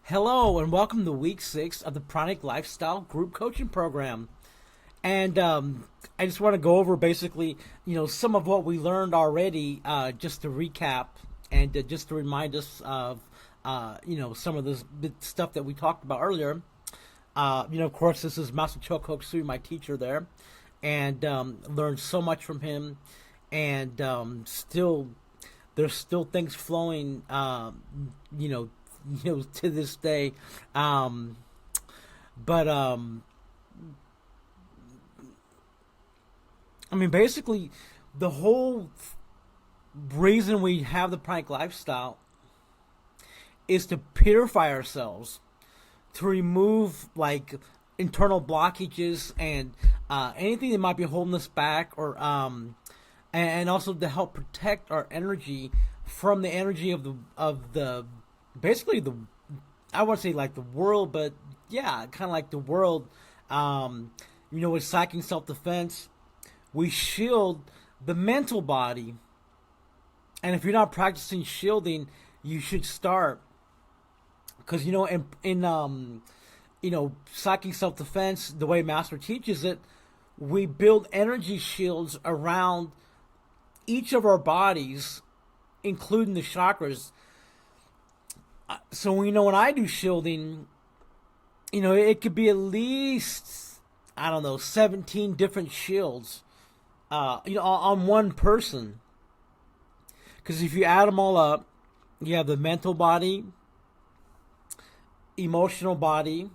Hello and welcome to week 6 of the Pranic Lifestyle Group Coaching Program. And I just want to go over basically, some of what we learned already, just to recap and just to remind us of, some of the stuff that we talked about earlier. Of course, this is Master Chokoku Sui, my teacher there, and learned so much from him. And there's still things flowing, to this day. Basically, the whole reason we have the pranic lifestyle is to purify ourselves, to remove like internal blockages and anything that might be holding us back, or and also to help protect our energy from the energy of the basically the, I wouldn't say like the world, but yeah, kind of like the world. With psychic self-defense, we shield the mental body, and if you're not practicing shielding, you should start, because in psychic self-defense, the way Master teaches it, we build energy shields around each of our bodies, including the chakras. So when I do shielding, it could be at least, 17 different shields, on one person. Because if you add them all up, you have the mental body, emotional body,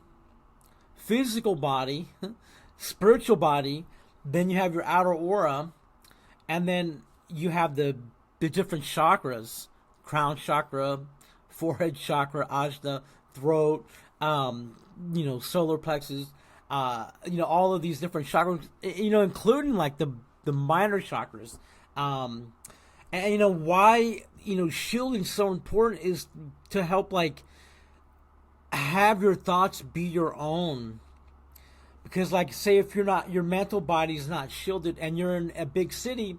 physical body, spiritual body, then you have your outer aura, and then you have the different chakras: crown chakra, forehead chakra, ajna, throat, solar plexus, all of these different chakras, including like the minor chakras. And why, shielding so important is to help like have your thoughts be your own. Because like, say if your mental body is not shielded and you're in a big city,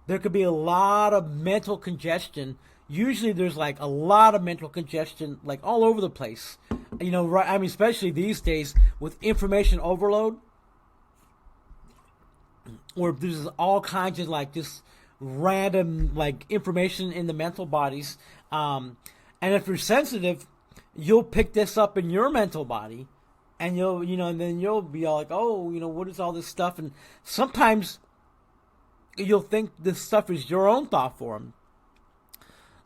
there could be a lot of mental congestion. Usually there's like a lot of mental congestion like all over the place. Right? Especially these days with information overload, where there's all kinds of like just random like information in the mental bodies. And if you're sensitive, you'll pick this up in your mental body, and and then you'll be all like, oh, what is all this stuff? And sometimes you'll think this stuff is your own thought form.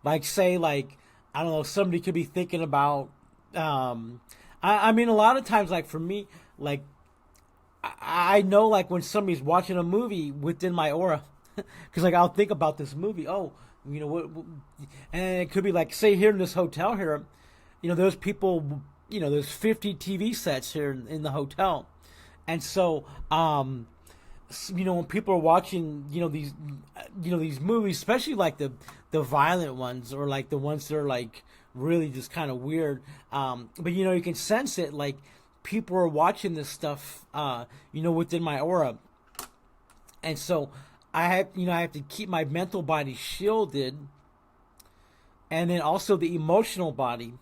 Like, say, like, I don't know, somebody could be thinking about, a lot of times, like, for me, like, I know, like, when somebody's watching a movie within my aura, because, like, I'll think about this movie, what, and it could be, like, say, here in this hotel here, there's people, there's 50 TV sets here in the hotel, and so, when people are watching, these movies, especially like the violent ones, or like the ones that are like really just kind of weird. But you can sense it, like people are watching this stuff, within my aura. And so I have to keep my mental body shielded, and then also the emotional body.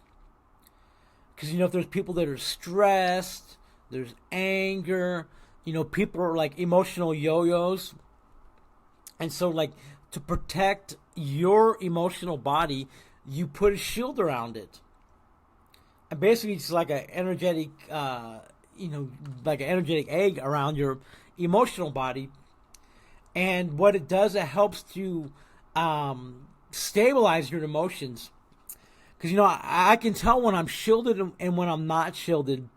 Because if there's people that are stressed, there's anger. People are like emotional yo-yos. And so, like, to protect your emotional body, you put a shield around it. And basically, it's like an energetic, like an energetic egg around your emotional body. And what it does, it helps to stabilize your emotions. Because, I can tell when I'm shielded and when I'm not shielded.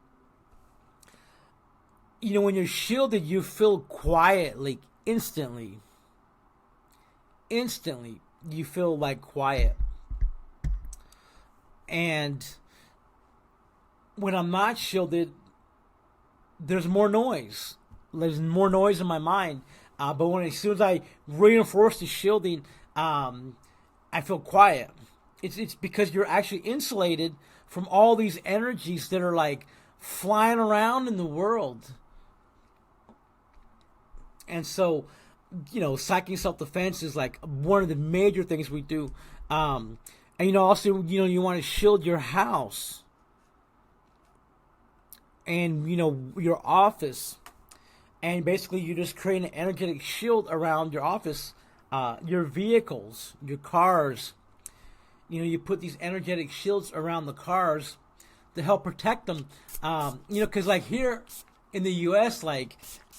When you're shielded, you feel quiet, like instantly. Instantly, you feel like quiet. And when I'm not shielded, there's more noise. There's more noise in my mind. But as soon as I reinforce the shielding, I feel quiet. It's because you're actually insulated from all these energies that are like flying around in the world. And so, psychic self-defense is like one of the major things we do. And also, you want to shield your house. and your office, and basically you just create an energetic shield around your office, your vehicles, your cars. You put these energetic shields around the cars to help protect them. Because like here in the U.S., like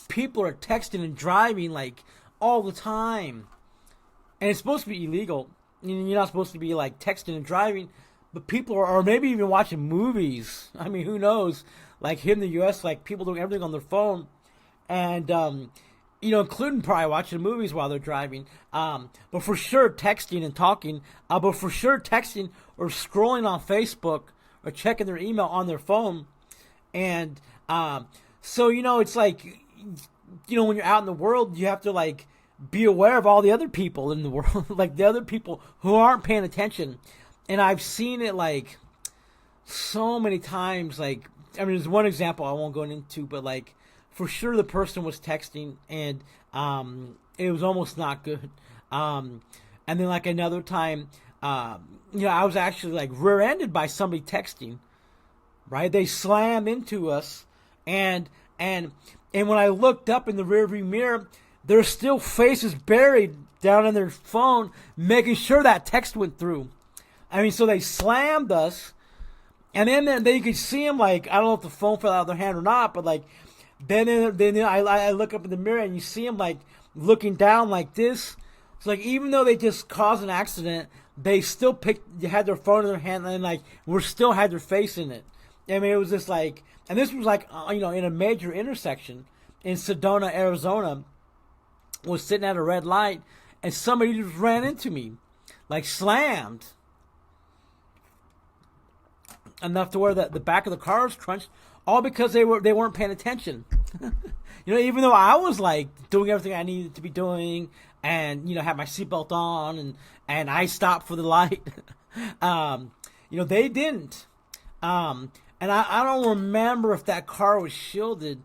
people are texting and driving like all the time, and it's supposed to be illegal. You're not supposed to be like texting and driving, but people are, or maybe even watching movies. I mean, who knows? Like here in the U.S., like people doing everything on their phone, and including probably watching movies while they're driving. But for sure texting and talking. But for sure texting or scrolling on Facebook or checking their email on their phone. And so it's like when you're out in the world, you have to like be aware of all the other people in the world, like the other people who aren't paying attention. And I've seen it like so many times. Like, I mean, there's one example I won't go into, but like for sure the person was texting and it was almost not good. And then like another time, I was actually like rear-ended by somebody texting. Right? They slammed into us, and when I looked up in the rearview mirror, there's still faces buried down in their phone, making sure that text went through. I mean, so they slammed us, and then you could see them like, I don't know if the phone fell out of their hand or not, but like then I look up in the mirror and you see them like looking down like this. It's like even though they just caused an accident, they still had their phone in their hand and like still had their face in it. I mean, it was just like, and this was like, in a major intersection in Sedona, Arizona. Was sitting at a red light, and somebody just ran into me, like slammed, enough to where the back of the car was crunched, all because they weren't paying attention. Even though I was like doing everything I needed to be doing, and had my seatbelt on, and I stopped for the light. They didn't. And I don't remember if that car was shielded.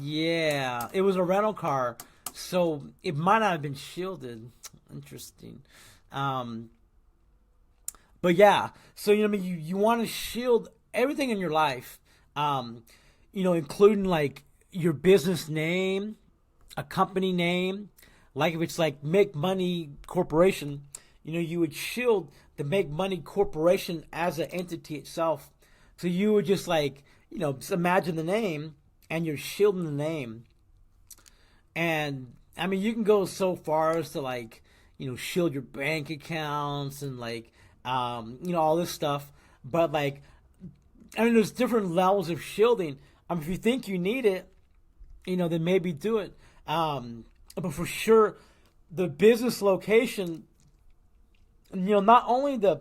Yeah, it was a rental car, so it might not have been shielded. Interesting. But yeah, so you want to shield everything in your life, including like your business name, a company name. Like if it's like Make Money Corporation, you would shield the Make Money Corporation as an entity itself. So you would just like, just imagine the name and you're shielding the name. And I mean, you can go so far as to like, shield your bank accounts and like, all this stuff. But like, I mean, there's different levels of shielding. If you think you need it, then maybe do it. But for sure, the business location, not only the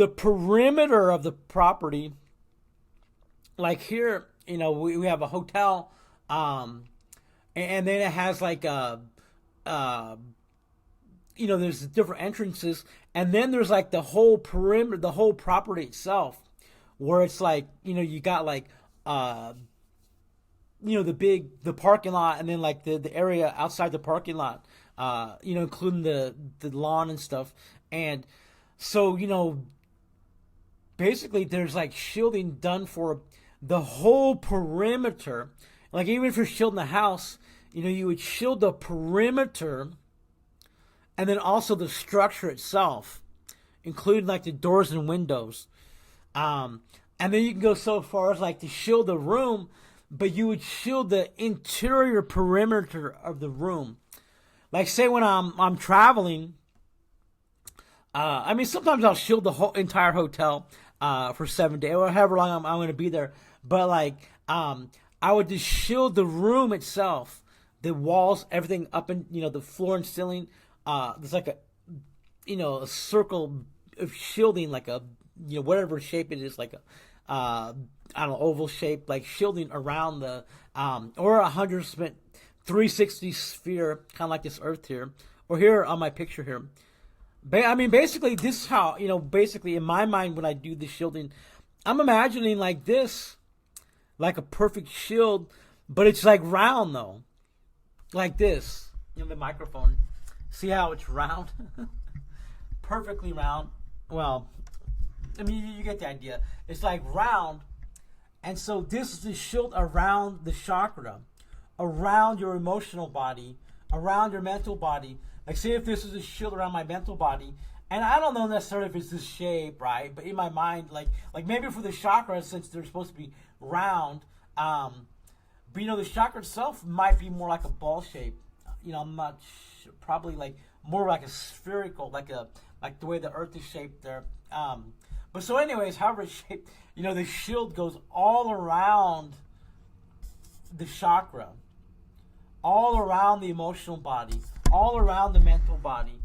perimeter of the property, like here, we have a hotel, and then it has like there's different entrances, and then there's like the whole perimeter, the whole property itself, where it's like, you got like, the parking lot, and then like the area outside the parking lot, including the lawn and stuff. And so, basically there's like shielding done for the whole perimeter. Like even if you're shielding the house, you would shield the perimeter and then also the structure itself, including like the doors and windows. And then you can go so far as like to shield the room, but you would shield the interior perimeter of the room. Like say when I'm traveling, sometimes I'll shield the whole entire hotel for 7 days or however long I'm going to be there. But like, I would just shield the room itself, the walls, everything up in, the floor and ceiling. There's like a circle of shielding, like a, whatever shape it is, like a, oval shape, like shielding around the, or 100% 360 sphere, kind of like this earth here, or here on my picture here. Basically, this is how, basically in my mind when I do the shielding, I'm imagining like this, like a perfect shield, but it's like round though. Like this. The microphone. See how it's round? Perfectly round. Well, I mean, you get the idea. It's like round, and so this is the shield around the chakra, around your emotional body, around your mental body. Like, say if this is a shield around my mental body, and I don't know necessarily if it's this shape, right? But in my mind, like maybe for the chakras, since they're supposed to be round, but the chakra itself might be more like a ball shape. I'm not sure, probably like more like a spherical, like the way the Earth is shaped there. But so, anyways, however it's shaped, the shield goes all around the chakra, all around the emotional body, all around the mental body.